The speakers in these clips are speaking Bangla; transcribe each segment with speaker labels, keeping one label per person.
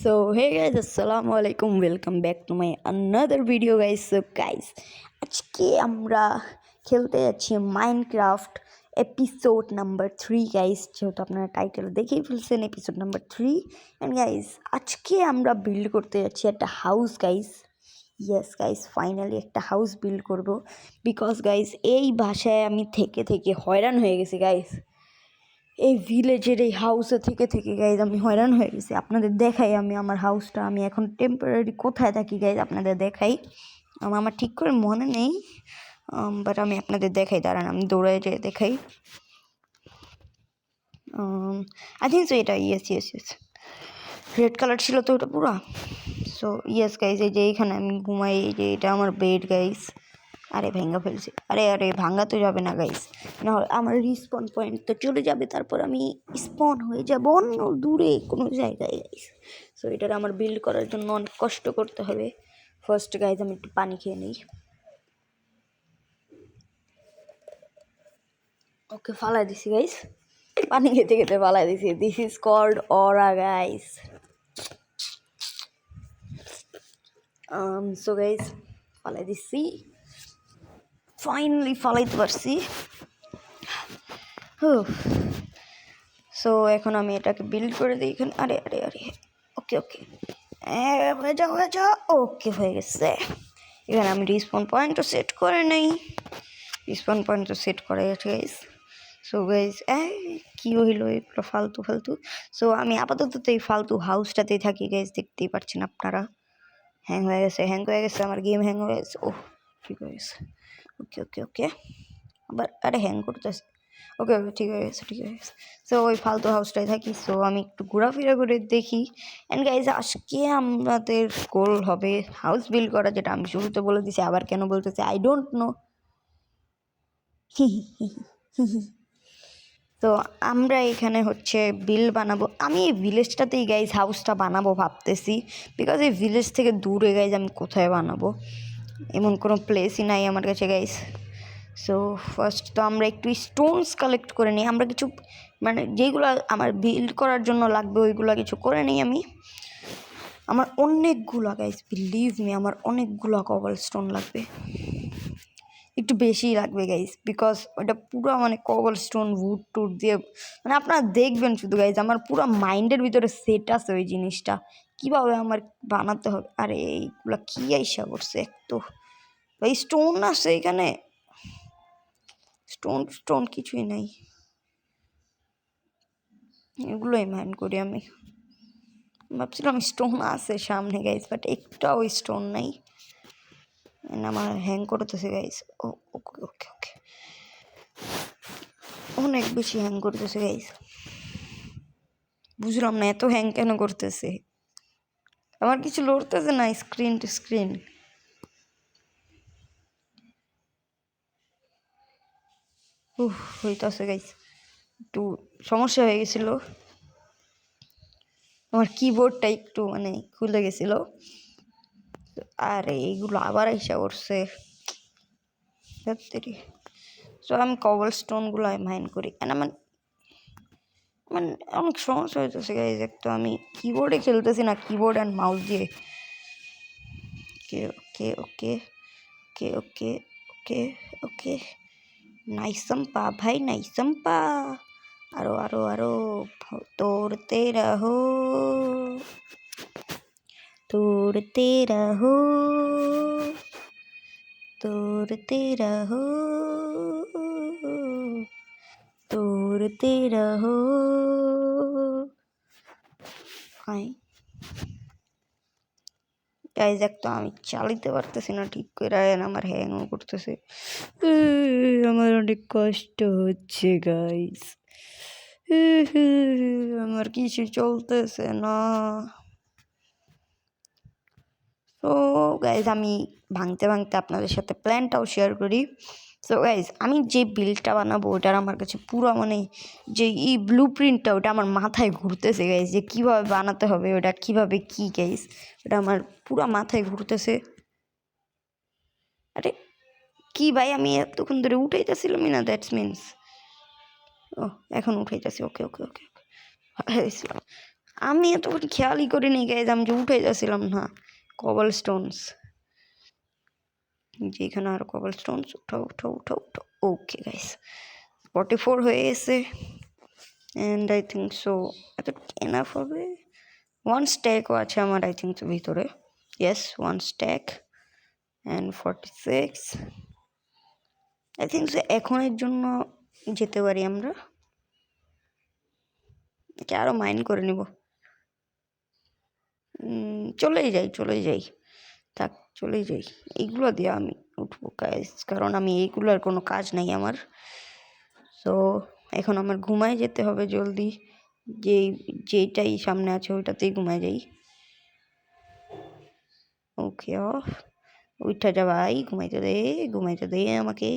Speaker 1: So hey guys, assalamu alaikum. Welcome back to my another video guys. So guys, আজকে আমরা খেলতে যাচ্ছি মাইনক্রাফট এপিসোড নাম্বার 3 গাইস, যেহেতু আপনারা টাইটেল দেখেই ফেলছেন এপিসোড নাম্বার 3। অ্যান্ড গাইস আজকে আমরা বিল্ড করতে যাচ্ছি একটা house guys. Yes guys, finally একটা হাউস বিল্ড করব, বিকজ গাইস এই ভাষায় আমি থেকে থেকে হয়রান হয়ে গেছি গাইস। এই ভিলেজের এই হাউসে থেকে থেকে গাইজ আমি হয়রান হয়ে গেছি। আপনাদের দেখাই আমি আমার হাউসটা, আমি এখন টেম্পোরারি কোথায় থাকি গাইজ আপনাদের দেখাই। আমার ঠিক করে মনে নেই, বাট আমি আপনাদের দেখাই, দাঁড়ান আমি দৌড়ায় যেয়ে দেখাই। আই থিঙ্ক সো এটা ইয়েস রেড কালার ছিল তো ওটা পুরো। সো ইয়েস গাইজ, এই যে এইখানে আমি ঘুমাই, এই যে এটা আমার বেড গাইজ। আরে ভেঙ্গা ফেলছি, আরে ভাঙ্গা তো যাবে না গাইস, না আমার রিস্পন পয়েন্ট তো চলে যাবে, তারপর আমি স্পন হয়ে যাব অন্য দূরে কোনো জায়গায় গাইস। সো এটার আমার বিল্ড করার জন্য অনেক কষ্ট করতে হবে। ফার্স্ট গাইজ আমি একটু পানি খেয়ে নিই। ওকে, ফালাই দিছি গাইস, পানি খেতে খেতে ফালাই দিছি। This is called aura guys. So guys ফালাই দিছি, ফাইনালি ফালাইতে পারছি। সো এখন আমি এটাকে বিল্ড করে দিই এখানে। আরে আরে আরে ওকে ওকে হয়ে যাও ওকে হয়ে গেছে। এখানে আমি রিস্পন পয়েন্টও সেট করে নেই, রিস্পন পয়েন্টও সেট করে গেছে গাইস। সো গাইস কী হইলো এগুলো ফালতু। সো আমি আপাতত এই ফালতু হাউসটাতেই থাকি গাইস, দেখতেই পাচ্ছেন আপনারা। হ্যাং হয়ে গেছে আমার গেম হ্যাং হয়ে গেছে। ও ঠিক হয়ে গেছে, ওকে আবার আরে হ্যাং করতেছে। ওকে ঠিক হয়ে গেছে। সো ওই ফালতু হাউসটাই থাকি। সো আমি একটু ঘোরাফেরা করে দেখি। অ্যান্ড গাইজ আজকে আমাদের গোল হবে হাউস বিল্ড করা, যেটা আমি শুরুতে বলে দিছি, আবার কেন বলতেছি আই ডোন্ট নো। তো আমরা এখানে হচ্ছে বিল বানাবো। আমি এই ভিলেজটাতেই গাইজ হাউসটা বানাবো ভাবতেছি, বিকজ এই ভিলেজ থেকে দূরে গাইজ আমি কোথায় বানাবো, এমন কোনো প্লেসই নাই আমার কাছে গাইজ। সো ফার্স্ট তো আমরা একটু স্টোনস কালেক্ট করে নিই। আমরা কিছু মানে যেইগুলো আমার বিল্ড করার জন্য লাগবে ওইগুলো কিছু করে নিই আমি। আমার অনেকগুলো গাইজ, বিলিভ মি, আমার অনেকগুলো কবল স্টোন লাগবে, একটু বেশিই লাগবে গাইজ, বিকজ ওটা পুরো মানে কবল স্টোন উড টুড দিয়ে মানে আপনারা দেখবেন শুধু গাইজ, আমার পুরো মাইন্ডের ভিতরে সেট আছে ওই জিনিসটা কীভাবে আমার বানাতে হবে। আরে এইগুলো কী আইসা করছে, এক তো ভাই স্টোন আছে এখানে, স্টোন কিছুই নাই, এগুলোই মাইন্ড করি আমি। ভাবছিলাম স্টোন আছে সামনে গাইজ, বাট একটাও স্টোন নাই। আমার হ্যাং করতেছে গাইজ। ওকে অনেক বেশি হ্যাং করতেছে গাইজ, বুঝলাম না এত হ্যাং কেন করতেছে। আমার কিছু লড়তেছে না স্ক্রিন টু স্ক্রিন। হইতেছে গাইজ, একটু সমস্যা হয়ে গেছিলো, আমার কিবোর্ডটা একটু মানে খুলে গেছিল। আর এইগুলো আবার আইসা করছে। সো আমি কবল স্টোনগুলো আমি মাইন্ড করি। আমার মানে অনেক সমস্যা হইতেছে গাইজ, একটু আমি কিবোর্ডে খেলতেছি না, কিবোর্ড অ্যান্ড মাউস দিয়ে। ওকে নাইসম্পা ভাই, নাইসম্পা। আরো तोड़ते रहो तोड़ते रहो तोड़ते रहो तोड़ते रहो। গাইজ একটা আমি চালাইতে পারতেছি না ঠিক করে, আমার হ্যাংও করতেছে, আমার অনেক কষ্ট হচ্ছে গাইজ, আমার কিছু চলতেছে না। তো গাইজ আমি ভাঙতে আপনাদের সাথে প্ল্যানটাও শেয়ার করি। সো গাইজ আমি যে বিল্ডটা বানাবো ওটার আমার কাছে পুরো মানে যে এই ব্লু প্রিন্টটা ওটা আমার মাথায় ঘুরতেছে গাইজ, যে কীভাবে বানাতে হবে ওটা, কীভাবে কী গাইজ, ওটা আমার পুরো মাথায় ঘুরতেছে। আরে কি ভাই, আমি এতক্ষণ ধরে উঠাইতেছিলামই না, দ্যাটস মিনস ও এখন উঠাইতেছি। ওকে আমি এতক্ষণ খেয়ালই করিনি গাইজ, আমি যে উঠে যাচ্ছিলাম না। কবল স্টোনস, যেখানে আর কবল স্টোনস, উঠাও উঠাও উঠাও উঠাও। ওকে গাইজ, 44 হয়ে গেছে। অ্যান্ড আই থিঙ্ক সো এত এনাফ হবে। 1 স্ট্যাকও আছে আমার আই থিঙ্ক সো ভিতরে। Yes, 1 stack and 46। I think so এখনের জন্য যেতে পারি আমরা। আরও মাইন্ড করে নিব। চলেই যাই থাক, চলেই যাই। এইগুলো দিয়ে আমি উঠবো গাইস, কারণ আমি এইগুলোর কোনো কাজ নাই আমার। সো এখন আমার ঘুমায় যেতে হবে জলদি। যেইটাই সামনে আছে ওইটাতেই ঘুমায় যাই। ওকে অফ, উঠা যা ভাই, ঘুমাইতে দে আমাকে।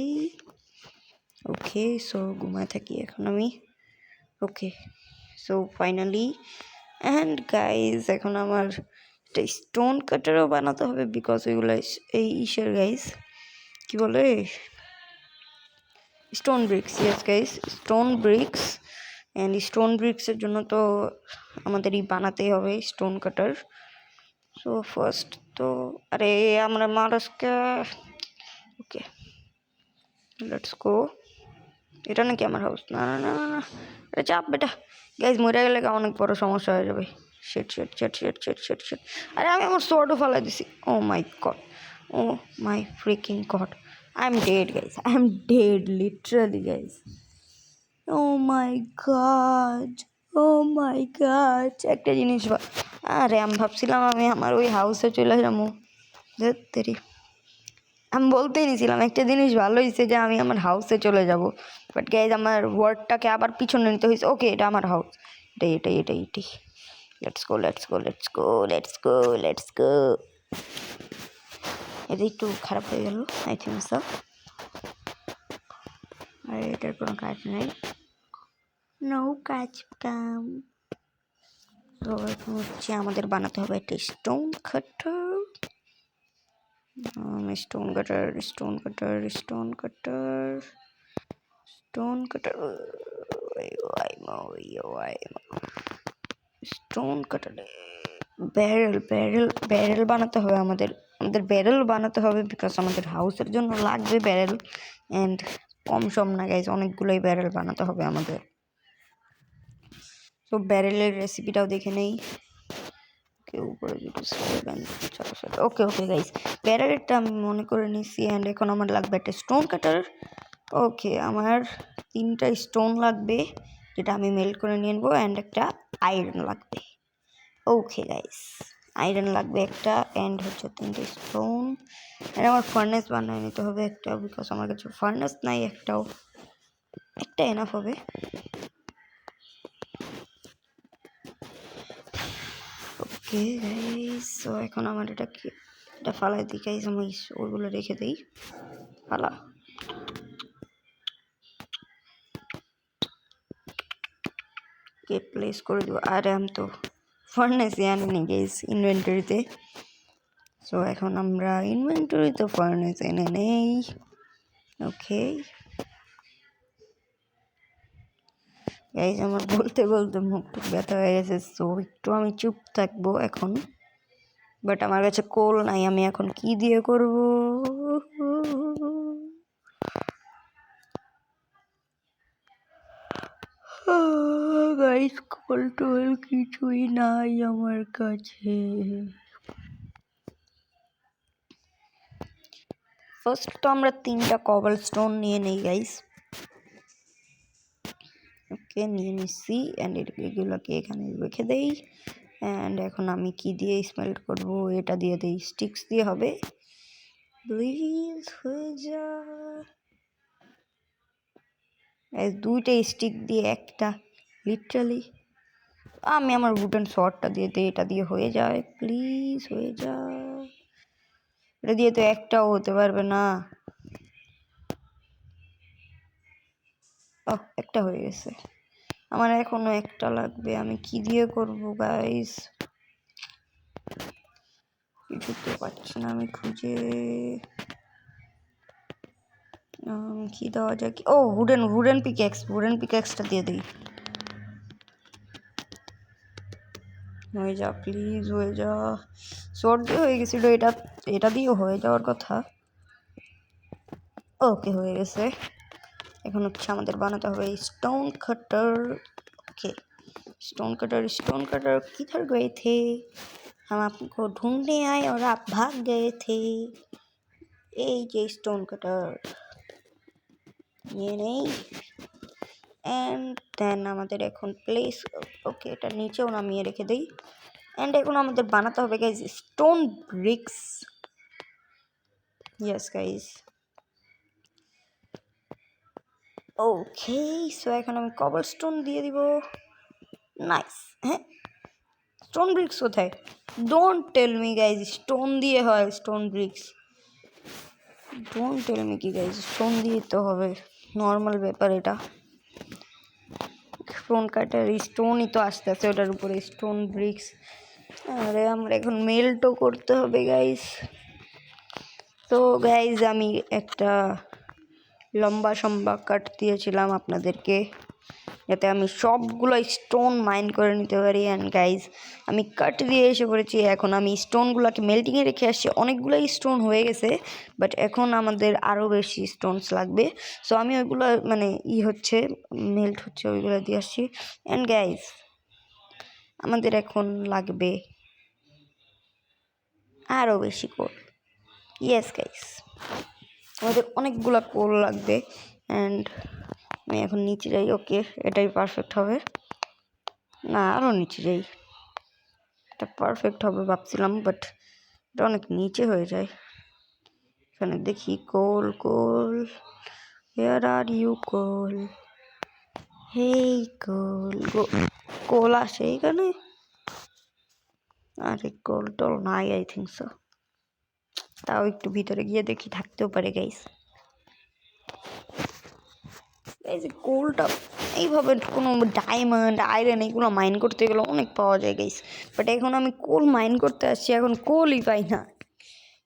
Speaker 1: ওকে, সো ঘুমায় থাকি এখন আমি। ওকে, সো ফাইনালি অ্যান্ড গাইজ এখন আমার একটা স্টোন কাটারও বানাতে হবে, বিকজ ওইগুলো এই ইসের গাইজ কী বলে, stone bricks. Yes guys, stone bricks. And stone ব্রিক্সের জন্য তো আমাদেরই বানাতেই হবে স্টোন কাটার। সো ফার্স্ট তো আরে আমরা মানুষকে, ওকে লেটস গো। এটা নাকি আমার হাউস? না না না না, এটা চাপ বেটা। গাইজ মরে গেলে অনেক বড় সমস্যা হয়ে যাবে। শেট। আরে আমি আমার সোয়ার্ডও ফেলাই দিছি। Oh my god, oh my freaking god, I am dead guys, I am dead literally guys. Oh my god, oh my god. একটা জিনিস আরে আমি ভাবছিলাম আমি আমার ওই হাউসে চলে যাবো। তেরি, আমি বলতেই নিয়েছিলাম একটা জিনিস ভালো হয়েছে যে আমি আমার হাউসে চলে যাব, বাট গাইজ আমার ওয়ার্ডটাকে আবার পিছনে নিতে হয়েছে। ওকে, এটা আমার হাউস, এটাই। Let's go. এটা একটু খারাপ হয়ে গেল আই থিঙ্ক সো। আর এটার কোনো কাজ নেই, নো কাজ কাম। তো এখন হচ্ছে আমাদের বানাতে হবে একটা স্টোন কাটার। স্টোন কাটার। স্টোন কাটার ব্যারেল বানাতে হবে আমাদের ব্যারেল বানাতে হবে, বিকজ আমাদের হাউসের জন্য লাগবে ব্যারেল। অ্যান্ড কম সম না গাইজ, অনেকগুলোই ব্যারেল বানাতে হবে আমাদের। তো ব্যারেলের রেসিপিটাও দেখে নেই। উপরে ওকে গাইজ, ব্যারেলটা আমি মনে করে নিচ্ছি। অ্যান্ড এখন আমার লাগবে একটা স্টোন কাটার। ওকে, আমার 3টা স্টোন লাগবে, যেটা আমি মেল্ট করে নিয়ে নেবো। অ্যান্ড একটা আয়রন লাগবে। ওকে গাইস, আয়রন লাগবে একটা, অ্যান্ড হচ্ছে 3টে স্টোন। আর আমার ফার্নেস বানিয়ে নিতে হবে একটা, বিকজ আমার কাছে ফার্নেস নাই একটাও। একটা এনাফ হবে। ওকে গাইস, সো এখন আমার এটা ফালাই দিই গাইস, আমি ওইগুলো রেখে দিই। ফালা। কে প্লেস করে দেবো। আরে আমি তো ফার্নেসই আনিনি গাইস ইনভেন্টরিতে। সো এখন আমরা ইনভেন্টরিতে ফার্নেস এনে নেই। ওকে গাইজ, আমার বলতে মুখ টুক ব্যথা হয়ে গেছে, সো একটু আমি চুপ থাকবো এখন। বাট আমার কাছে কোল নাই, আমি এখন কি দিয়ে করব? গাইজ কোল টোল কিছুই নাই আমার কাছে। ফার্স্ট তো আমরা 3টা কবল স্টোন নিয়ে নেই গাইজ। ওকে, নিয়ে নিচ্ছি। অ্যান্ড এগুলোকে এখানে রেখে দেই। অ্যান্ড এখন আমি কি দিয়ে স্মেল্ট করবো? এটা দিয়ে দিই, স্টিক্স দিয়ে হবে। প্লিজ হয়ে যা। 2টা স্টিক দিয়ে একটা, লিটারালি। আমি আমার উডেন শর্টটা দিয়ে দিই, এটা দিয়ে হয়ে যায়। প্লিজ হয়ে যা। এটা দিয়ে তো একটাও হতে পারবে না। একটা হয়ে গেছে। আমার এখনো একটা লাগবে, আমি কি দিয়ে করব গাইস? কিছুতে পাচ্ছি না আমি খুঁজে। কি দেওয়া যায়? ও উডেন পিক্যাক্সটা দিয়ে দিই। হয়ে যা প্লিজ, হয়ে যা। শর্ট দিয়ে হয়ে গেছিলো, এটা এটা দিয়েও হয়ে যাওয়ার কথা। ওকে, হয়ে গেছে। এখন হচ্ছে আমাদের বানাতে হবে stone cutter. Okay, stone cutter किधर गए थे? हम आपको ढूंढने आए और आप भाग गए थे। এই যে স্টোন কাটার, নিয়ে নেই। অ্যান্ড দেন আমাদের এখন প্লেস, ওকে এটা নিচেও নামিয়ে রেখে দিই। অ্যান্ড এখন আমাদের বানাতে হবে guys stone bricks. Yes guys, okay. So এখন আমি কবল স্টোন দিয়ে দিব। নাইস। হ্যাঁ, স্টোন ব্রিক্স কোথায়? Don't tell me guys stone দিয়ে হয় stone bricks. Don't tell me কি গাইজ স্টোন দিয়ে তো হবে, নর্মাল ব্যাপার এটা। স্টোন কাটার স্টোনই তো আসতে আসতে ওটার উপরে স্টোন ব্রিক্স। আরে আমরা এখন মেল্টও করতে হবে গাইজ। তো গাইজ আমি একটা লম্বা সম্বা কাট দিয়েছিলাম আপনাদেরকে, যাতে আমি সবগুলো স্টোন মাইন করে নিতে পারি। অ্যান্ড গাইজ আমি কাট দিয়ে এসে পড়েছি। এখন আমি স্টোনগুলোকে মেল্টিংয়ে রেখে আসছি। অনেকগুলোই স্টোন হয়ে গেছে, বাট এখন আমাদের আরও বেশি স্টোনস লাগবে। সো আমি ওইগুলো মানে হচ্ছে মেল্ট হচ্ছে, ওইগুলো দিয়ে আসছি। অ্যান্ড গাইজ আমাদের এখন লাগবে আরও বেশি কোল। ইয়েস গাইজ, আমাদের অনেকগুলো কোল লাগবে। অ্যান্ড আমি এখন নিচে যাই। ওকে, এটাই পারফেক্ট হবে। না, আরও নিচে যাই, এটা পারফেক্ট হবে ভাবছিলাম, বাট এটা অনেক নিচে হয়ে যায়। এখানে দেখি কোল কোল, হেয়ার আর ইউ কোল, হেই কোল। কোল আসে এখানে? আরে কোল টোল নাই, আই থিঙ্ক সো। তাও একটু ভিতরে গিয়ে দেখি, থাকতেও পারে গাইস। এই যে কোলটা এইভাবে কোনো ডায়মন্ড আয়রন এগুলো মাইন করতে গেলে অনেক পাওয়া যায় গাইস, বাট এখন আমি কোল মাইন করতে আসছি, এখন কোলই পাই না।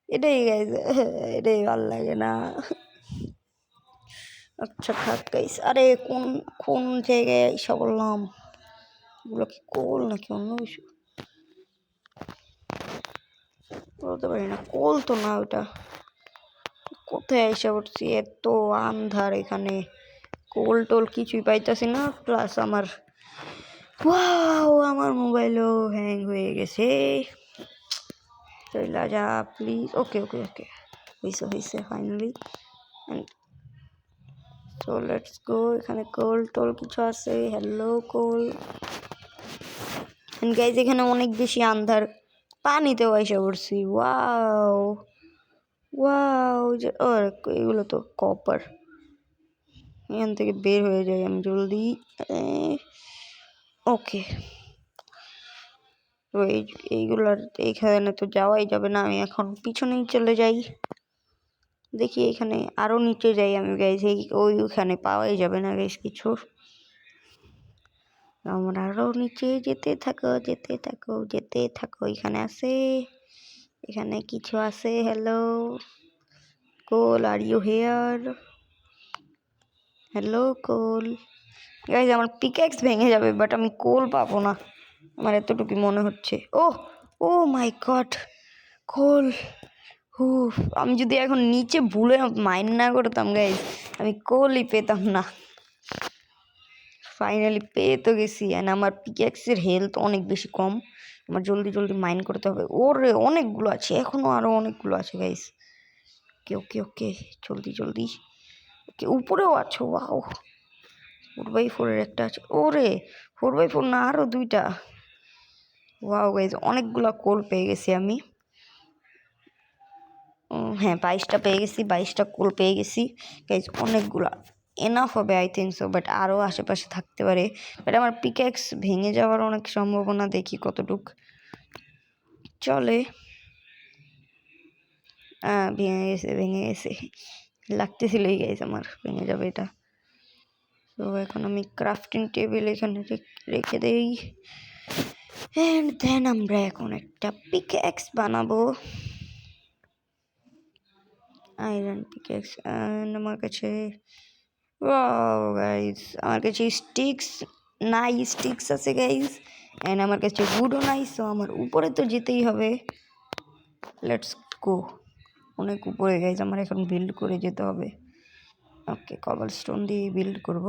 Speaker 1: এটাই গাইস, এটাই ভালো লাগে না। আচ্ছা থাক গাইস। আরে কোন কোন জায়গায় এসে বললাম, এগুলো কি কোল নাকি অন্য কিছু বলতে পারি না। কোল তো না ওটা। কোথায় এসে পড়ছি, এত আন্ধার এখানে, কোল টোল কিছুই পাইতেছি না। প্লাস আমার মোবাইলও হ্যাং হয়ে গেছে। চলে যা প্লিজ। ওকে ওকে ওকে, হয়েছে ফাইনালি। So let's go. এখানে কোল টোল কিছু আছে। Hello Cole. গাইজ এখানে অনেক বেশি আন্ধার, পানিতেও এসে পড়ছি। ওয়াও ওয়াও, এগুলো তো কপার। এখান থেকে বের হয়ে যাই আমি জলদি। ওকে, তো এইগুলোর এইখানে তো যাওয়াই যাবে না, আমি এখন পিছনেই চলে যাই। দেখি এখানে আরও নিচে যাই আমি গাইজ, ওইখানে পাওয়াই যাবে না গাইজ কিছু। আমরা আরও নিচে যেতে থাকো যেতে থাকো যেতে থাকো। এখানে আছে, এখানে কিছু আছে। Hello Cole, are you here? Hello Cole. Guys আমার পিক্যাক্স ভেঙে যাবে, বাট আমি কোল পাবো না, আমার এতটুকু মনে হচ্ছে। ও মাই গড, কোল। আমি যদি এখন নিচে ভুলে মাইন্ড না করতাম গাইজ, আমি কোলই পেতাম না। ফাইনালি পেয়ে তো গেছি। অ্যান্ড আমার পিক্যাক্সের হেলথ অনেক বেশি কম, আমার জলদি জলদি মাইন্ড করতে হবে। ওরে অনেকগুলো আছে, এখনও আরও অনেকগুলো আছে গাইজ। ওকে ওকে ওকে, জলদি জলদি। ওকে, উপরেও আছো? ওয়াও, 4x4 একটা আছে। ওরে 4x4 না, আরও দুইটা। ওয়াও গাইজ, অনেকগুলো কোল পেয়ে গেছি আমি। হ্যাঁ 22টা পেয়ে গেছি, 22টা কোল পেয়ে গেছি গাইজ, অনেকগুলা এনাফ হবে আই থিঙ্ক সো, বাট আরও আশেপাশে থাকতে পারে। বাট আমার পিক্যাক্স ভেঙে যাওয়ার অনেক সম্ভাবনা, দেখি কতটুক চলে। ভেঙে গেছে লাগতেছিলই গাইজ, আমার ভেঙে যাবে এটা। তো এখন আমি ক্রাফটিং টেবিল এখানে রেখে দেই। অ্যান্ড দেন আমরা এখন একটা পিক্যাক্স বানাবো, আয়রন পিক্যাক্স। অ্যান্ড আমার কাছে ওয়াও গাইজ, আমার কাছে স্টিক্স নাই, স্টিক্স আছে গাইজ। অ্যান্ড আমার কাছে উডও নাই, সো আমার উপরে তো যেতেই হবে। Let's go. অনেক উপরে গাইজ, আমার এখন বিল্ড করে যেতে হবে। ওকে, কবল স্টোন দিয়ে বিল্ড করব।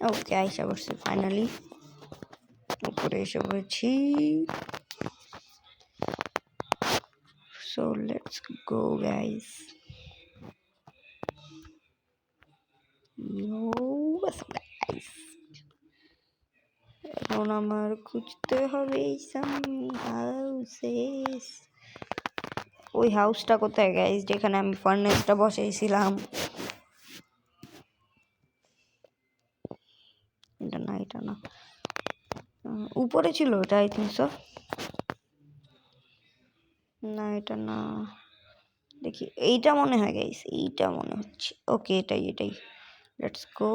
Speaker 1: ওকে, আইসা করছি ফাইনালি, উপরে এসে পড়েছি। So let's go guys. এখন আমার খুঁজতে হবে সাম হাউসেস। ওই হাউসটা কোথায় গাইজ, যেখানে আমি ফার্নেসটা বসাইছিলাম? এটা না, এটা না, উপরে ছিল ওটা, আই থিঙ্ক সো। না, এটা না, দেখি এইটা মনে হয় গাইজ, এইটা মনে হচ্ছে। ওকে, এটাই এটাই। লেটস গো,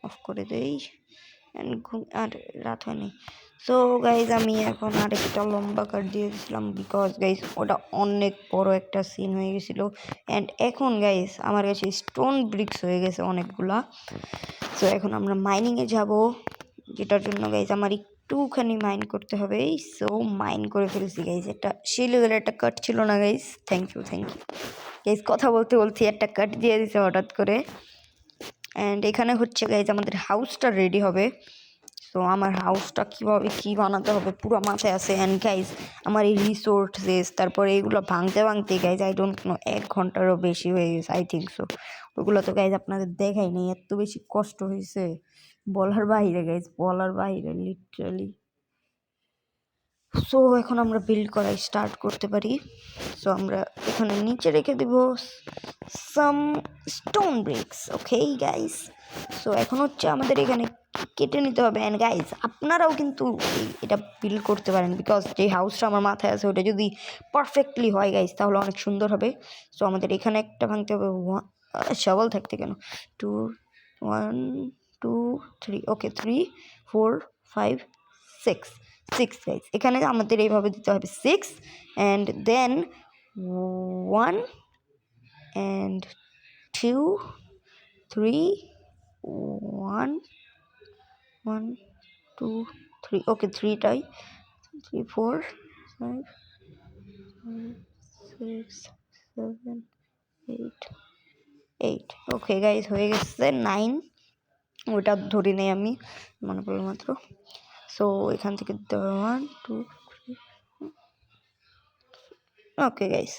Speaker 1: অফ করে দেই। আর রাত হয়নি। সো গাইজ আমি এখন আরেকটা লম্বা কাট দিয়ে দিয়েছিলাম, বিকজ গাইজ ওটা অনেক বড় একটা সিন হয়ে গেছিলো। অ্যান্ড এখন গাইজ আমার কাছে স্টোন ব্রিক্স হয়ে গেছে অনেকগুলা। সো এখন আমরা মাইনিংয়ে যাব, যেটার জন্য গাইজ আমার একটুখানি মাইন করতে হবে। সো মাইন করে ফেলছি গাইজ। একটা সেই লেভেলের একটা কাট ছিল না গাইজ। Thank you guys. কথা বলতে বলতে একটা কাট দিয়ে দিছে হঠাৎ করে। অ্যান্ড এখানে হচ্ছে গাইজ আমাদের হাউসটা রেডি হবে। তো আমার হাউসটা কীভাবে কী বানাতে হবে পুরো মাথায় আছে। অ্যান্ড গাইজ আমার এই রিসোর্সেস, তারপরে এইগুলো ভাঙতে ভাঙতে গাইজ আই ডোন্ট নো 1 ঘন্টারও বেশি হয়ে গেছে, আই থিঙ্ক সো। ওগুলো তো গাইজ আপনাদের দেখাই নেই, এত বেশি কষ্ট হয়েছে বলার বাইরে গাইজ, বলার বাইরে লিটারালি। সো এখন আমরা বিল্ড করা স্টার্ট করতে পারি। সো আমরা এখানে নিচে রেখে দেব some stone bricks. Okay guys, so এখন হচ্ছে আমাদের এখানে কেটে নিতে হবে। অ্যান্ড গাইজ আপনারাও কিন্তু এটা বিল্ড করতে পারেন, বিকজ যে হাউসটা আমার মাথায় আছে ওটা যদি পারফেক্টলি হয় গাইজ তাহলে অনেক সুন্দর হবে। সো আমাদের এখানে একটা ভাঙতে হবে, সবল থাকতে কেন, 2 1 2 3। Okay, 3 4 5 6 guys. এখানে আমাদের এইভাবে দিতে হবে 6, অ্যান্ড দেন 1 and 2 3 1 1 2 3। ওকে, 3টাই 3 4 5 6 7 8। ওকে গাইজ, হয়ে গেছে 9। ওটা ধরি নেই আমি, মনে পড়লো মাত্র। সো এখান থেকে 1 2 3। ওকে গাইজ,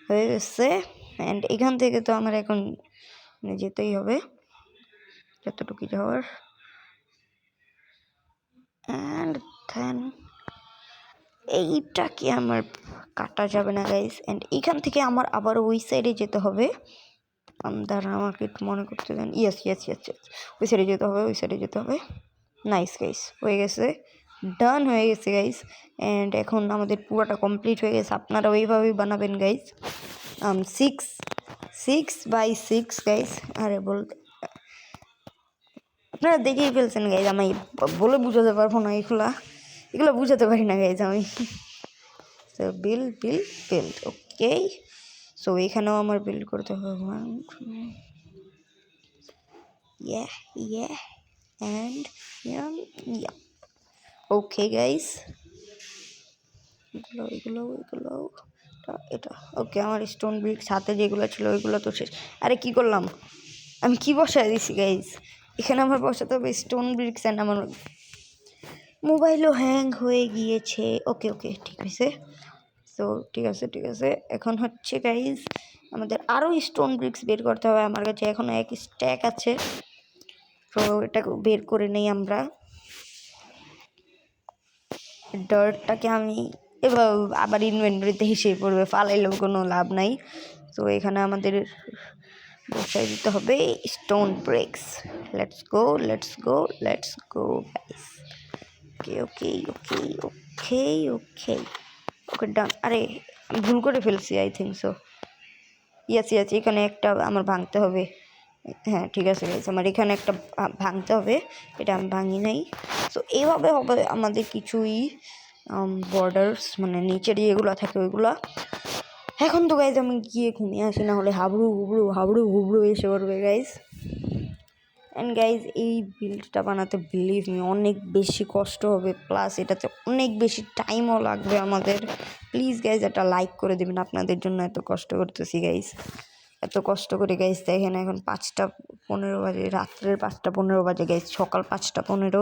Speaker 1: হয়ে গেছে। অ্যান্ড এখান থেকে তো আমার এখন যেতেই হবে যতটুকু যাওয়ার। অ্যান্ড দেন এইটা কি আমার কাটা যাবে না গাইজ। অ্যান্ড এখান থেকে আমার আবার ওই সাইডে যেতে হবে। দাঁড়া, আমাকে একটু মনে করতে দেন। ইয়েস, ওই সাইডে যেতে হবে, ওই সাইডে যেতে হবে। নাইস গাইজ, হয়ে গেছে, ডান হয়ে গেছে গাইজ। অ্যান্ড এখন আমাদের পুরোটা কমপ্লিট হয়ে গেছে। আপনারা ওইভাবেই বানাবেন গাইজ। 6 by 6 guys. আরে বলতে আপনারা দেখেই ফেলছেন গাইজ, আমি বলে বুঝাতে পারবো না, এগুলো বুঝাতে পারি না গাইজ আমি। সো বিল্ড ওকে। সো এখানেও আমার বিল্ড করতে হবে 1 অ্যান্ড ওকে গাইজ। এগুলো এটা ওকে। আমার স্টোন ব্রিক্স হাতে যেগুলো ছিল ওইগুলো তো শেষ। আরে কি করলাম আমি, কি বসায় দিছি গাইজ? এখানে আমার বসাতে হবে স্টোন ব্রিক্স। অ্যান্ড আমার মোবাইলও হ্যাং হয়ে গিয়েছে। ওকে ঠিক হয়েছে। সো ঠিক আছে। এখন হচ্ছে গাইজ আমাদের আরও স্টোন ব্রিক্স বের করতে হবে। আমার কাছে এখনও 1 স্ট্যাক আছে, তো এটা বের করে নেই আমরা। ডার্টটাকে আমি এবার আবার ইনভেন্টরিতে হিসেবে পড়বে, ফালাইলেও কোনো লাভ নাই। তো এখানে আমাদের বসাই দিতে হবে stone bricks. Let's go guys. Okay done. আরে ভুল করে ফেলছি, আই থিঙ্ক সো। ইয়েস, এখানে একটা আমার ভাঙতে হবে। হ্যাঁ ঠিক আছে গাইস, আমার এখানে একটা ভাঙতে হবে, এটা আমি ভাঙি নাই। সো এইভাবে হবে আমাদের কিছুই বর্ডার্স, মানে নিচের যেগুলো থাকে ওইগুলা। এখন তো গাইজ আমি গিয়ে ঘুমিয়ে আসি, না হলে হাবড়ু হুবড়ু এসে পড়বে গাইজ। অ্যান্ড গাইজ এই বিল্ডটা বানাতে বিলিভ মি অনেক বেশি কষ্ট হবে, প্লাস এটাতে অনেক বেশি টাইমও লাগবে আমাদের। প্লিজ গাইজ একটা লাইক করে দেবেন, আপনাদের জন্য এত কষ্ট করতেছি গাইজ, এত কষ্ট করে গাইজ। দেখেন এখন 5:15 বাজে, রাত্রের 5:15 বাজে গাইজ, সকাল 5:15।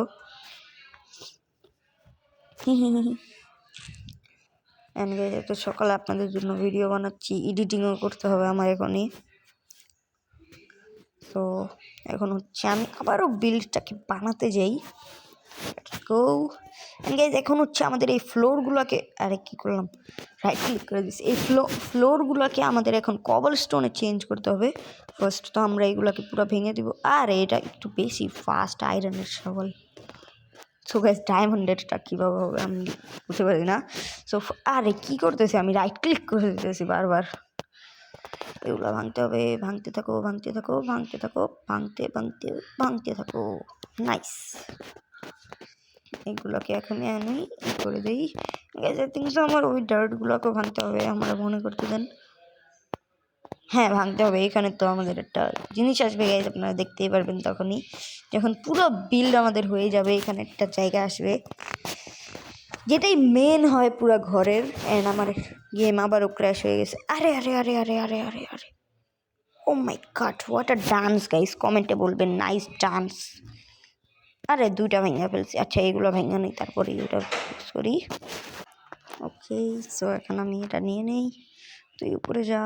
Speaker 1: অ্যান্ড গাইজ এত সকালে আপনাদের জন্য ভিডিও বানাচ্ছি, এডিটিংও করতে হবে আমার এখনই। তো এখন হচ্ছে আমি আবারও বিল্ডটাকে বানাতে যাই। গো গাইজ, এখন হচ্ছে আমাদের এই ফ্লোরগুলোকে, আরে কী করলাম, রাইট ক্লিক করে দিচ্ছি, এই ফ্লোরগুলোকে আমাদের এখন কবল স্টোনে চেঞ্জ করতে হবে। ফার্স্ট তো আমরা এইগুলোকে পুরো ভেঙে দিব, আর এটা একটু বেশি ফাস্ট আয়রনের সওয়াল। সো গাইজ ডায়মন্ডেরটা কীভাবে হবে আমি বুঝতে পারি না। সো আরে কী করতেছি আমি, রাইট ক্লিক করে দিতেছি বারবার। এগুলো ভাঙতে হবে, ভাঙতে থাকো ভাঙতে থাকো। নাইস, এগুলোকে এখন আমি করে দিই। কিন্তু আমার ওই ডার্টগুলোকেও ভাঙতে হবে, আমরা মনে করতে দেন। হ্যাঁ ভাঙতে হবে, এখানে তো আমাদের একটা জিনিস আসবে গাইজ, আপনারা দেখতেই পারবেন তখনই, যখন পুরো বিল্ড আমাদের হয়ে যাবে। এখানে একটা জায়গা আসবে যেটাই মেন হয় পুরো ঘরের। অ্যান্ড আমার গেম আবারও ক্র্যাশ হয়ে গেছে। আরে আরে আরে আরে আরে আরে আরে oh my god, what a dance guys, কমেন্টে বলবেন নাইস ডান্স। আরে 2টা ভেঙে ফেলছি, আচ্ছা এগুলো ভেঙে নেই তারপরে এটা ফিক্স করি। ওকে, সো এখন আমি এটা নিয়ে নেই, তুই উপরে যা।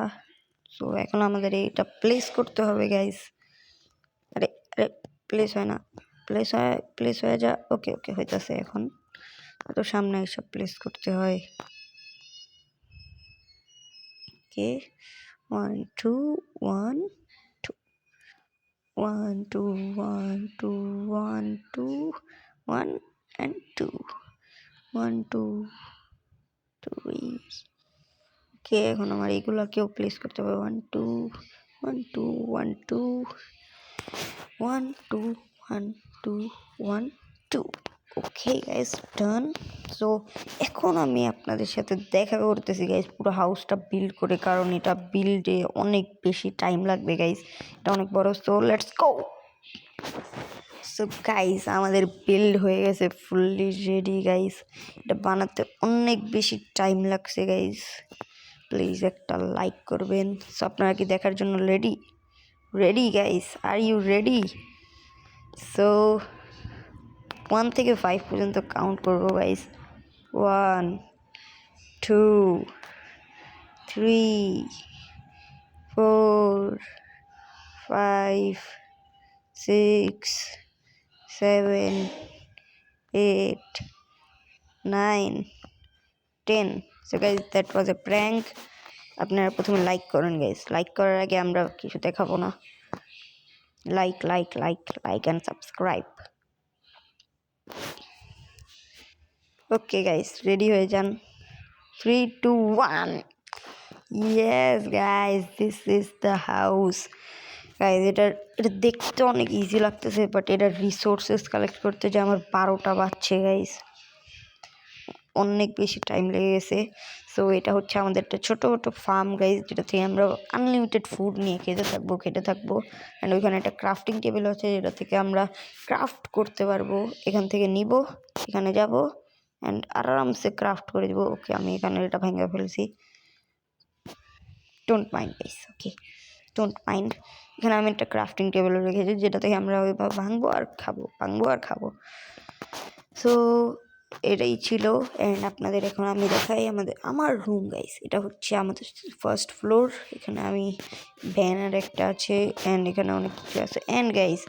Speaker 1: সো এখন আমাদের এটা প্লেস করতে হবে গাইস। আরে আরে প্লেস হয় না, প্লেস হয়ে যা। ওকে ওকে হইতেছে এখন, তো সামনে এইসব প্লেস করতে হয়। ওকে 1 2 1 2 1 2 1 2 1 2 1 and 2 1 2 3। ওকে এখন আমার এইগুলোকেও প্লেস করতে হবে 1 2 1 2 1 2 1 2 1 2 1 2। ওকে গাইস ডান। সো এখন আমি আপনাদের সাথে দেখা করতেছি গাইস পুরো হাউসটা বিল্ড করে, কারণ এটা বিল্ডে অনেক বেশি টাইম লাগবে গাইস, এটা অনেক বড়। So let's go. So guys আমাদের বিল্ড হয়ে গেছে, ফুললি রেডি গাইস। এটা বানাতে অনেক বেশি টাইম লাগছে গাইস, প্লিজ একটা লাইক করবেন। সো আপনারা কি দেখার জন্য রেডি গাইস, আর ইউ রেডি? সো 1 থেকে 5 পর্যন্ত কাউন্ট করবো guys. 1 2 3 4 5 6 7 8 9 10। So guys that was A prank. আপনারা প্রথমে লাইক করেন গাইস, লাইক করার আগে আমরা কিছু দেখাবো না। Like and subscribe. Okay guys ready হয়ে যান, 3 2 1। Yes guys, this is the house guys. এটা দেখতে অনেক ইজি লাগতেছে, বাট এটা রিসোর্সেস কালেক্ট করতে যে আমার 12টা বাজছে গাইস, অনেক বেশি টাইম লেগে গেছে। সো এটা হচ্ছে আমাদের একটা ছোটো ফার্ম গাইজ, যেটা থেকে আমরা আনলিমিটেড ফুড নিয়ে খেতে থাকবো। অ্যান্ড ওইখানে একটা ক্রাফটিং টেবিল আছে, যেটা থেকে আমরা ক্রাফট করতে পারবো। এখান থেকে নিব, এখানে যাব অ্যান্ড আরামসে ক্রাফট করে দেবো। ওকে আমি এখানে এটা ভেঙে ফেলছি, don't mind guys, okay don't mind. এখানে আমি একটা ক্রাফটিং টেবিলও রেখেছি, যেটা থেকে আমরা ওইভাবে ভাঙবো আর খাবো। সো এটাই ছিল। অ্যান্ড আপনাদের এখন আমি দেখাই আমার রুম গাইস। এটা হচ্ছে আমাদের ফার্স্ট ফ্লোর, এখানে আমি ব্যানার একটা আছে অ্যান্ড এখানে অনেক কিছু আছে। অ্যান্ড গাইস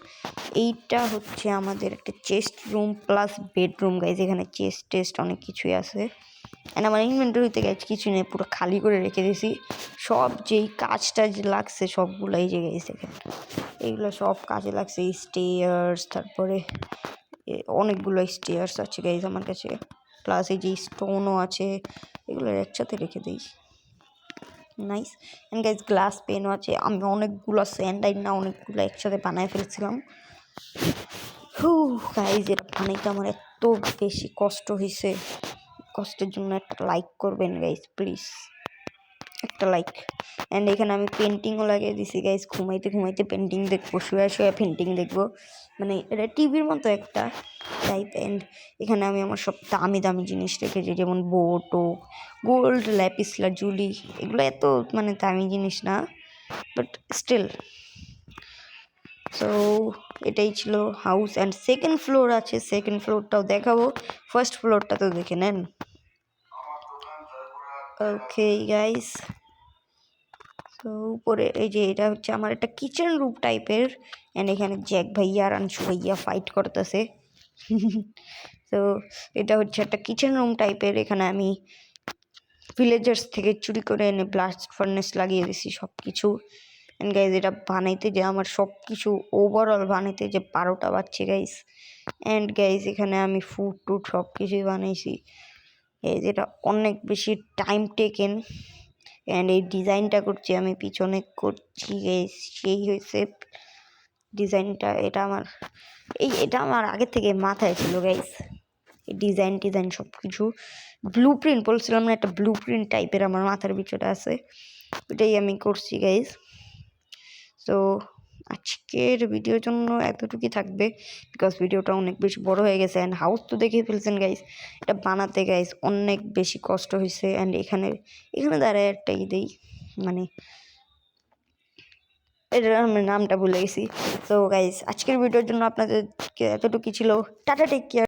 Speaker 1: এইটা হচ্ছে আমাদের একটা chest room plus bedroom guys, এখানে চেস্ট অনেক কিছুই আছে। অ্যান্ড আমার ইনভেন্টরিতে গাইস কিছু নেই, পুরো খালি করে রেখে দিয়েছি। সব যেই কাজটা যে লাগছে সবগুলাই যে গাইস এখানে, এইগুলো সব কাজে লাগছে। স্টেয়ার্স, তারপরে অনেকগুলো স্টেয়ার্স আছে গাইজ আমার কাছে, প্লাস এই যে স্টোনও আছে, এগুলো একসাথে রেখে দিই। নাইস। অ্যান্ড গাইজ গ্লাস পেনও আছে। আমি অনেকগুলো স্যান্ডাইন না অনেকগুলো একসাথে বানায় ফেলছিলাম। গাইজ এটা বানাইতে আমার এত বেশি কষ্ট হয়েছে, কষ্টের জন্য একটা লাইক করবেন গাইজ প্লিজ, একটা লাইক। অ্যান্ড এখানে আমি পেন্টিংও লাগিয়ে দিছি গাইজ, ঘুমাইতে ঘুমাইতে পেন্টিং দেখবো, শুয়ে শুয়ে পেন্টিং দেখবো, মানে এটা টিভির মতো একটা টাইপ। অ্যান্ড এখানে আমি আমার সব দামি দামি জিনিস রেখেছি, যেমন বোটো, গোল্ড, ল্যাপিস লাজুলি, এগুলো এত মানে দামি জিনিস না, বাট স্টিল। সো এটাই ছিল হাউস। অ্যান্ড সেকেন্ড ফ্লোর আছে, সেকেন্ড ফ্লোরটাও দেখাবো, ফার্স্ট ফ্লোরটা তো দেখে নেন। ওকে গাইস, তো উপরে এই যে এটা হচ্ছে আমার একটা কিচেন রুম টাইপের। অ্যান্ড এখানে জ্যাক ভাইয়া আর আনশু ভাইয়া ফাইট করতেছে। তো এটা হচ্ছে একটা কিচেন রুম টাইপের। এখানে আমি ভিলেজার্স থেকে চুরি করে এনে ব্লাস্ট ফার্নেস লাগিয়ে দিছি সব কিছু। অ্যান্ড গাইজ এটা বানাইতে যে আমার সব কিছু ওভারঅল বানাইতে যে 12টা বাজছে গাইজ। অ্যান্ড গাইজ এখানে আমি ফুড টুড সব কিছুই বানাইছি। এটা অনেক বেশি টাইম টেকেন। অ্যান্ড এই ডিজাইনটা করছি আমি, পিছনে করছি গাইজ, সেই হয়েছে ডিজাইনটা। এটা আমার আগের থেকে মাথায় ছিল গাইজ, এই ডিজাইন সব কিছু। ব্লু প্রিন্ট বলছিলাম না, একটা ব্লু প্রিন্ট টাইপের আমার মাথার ভিতরে আছে, ওটাই আমি করছি গাইজ। তো আজকের ভিডিওর জন্য এতটুকুই থাকবে, বিকজ ভিডিওটা অনেক বেশি বড় হয়ে গেছে। অ্যান্ড হাউস তো দেখে ফেলছেন গাইজ, এটা বানাতে গাইজ অনেক বেশি কষ্ট হয়েছে। অ্যান্ড এখানে দাঁড়ায় একটা দেই, মানে এটার আমি নামটা ভুলে গেছি। তো গাইজ আজকের ভিডিওর জন্য আপনাদেরকে এতটুকুই ছিল। Tata, take care.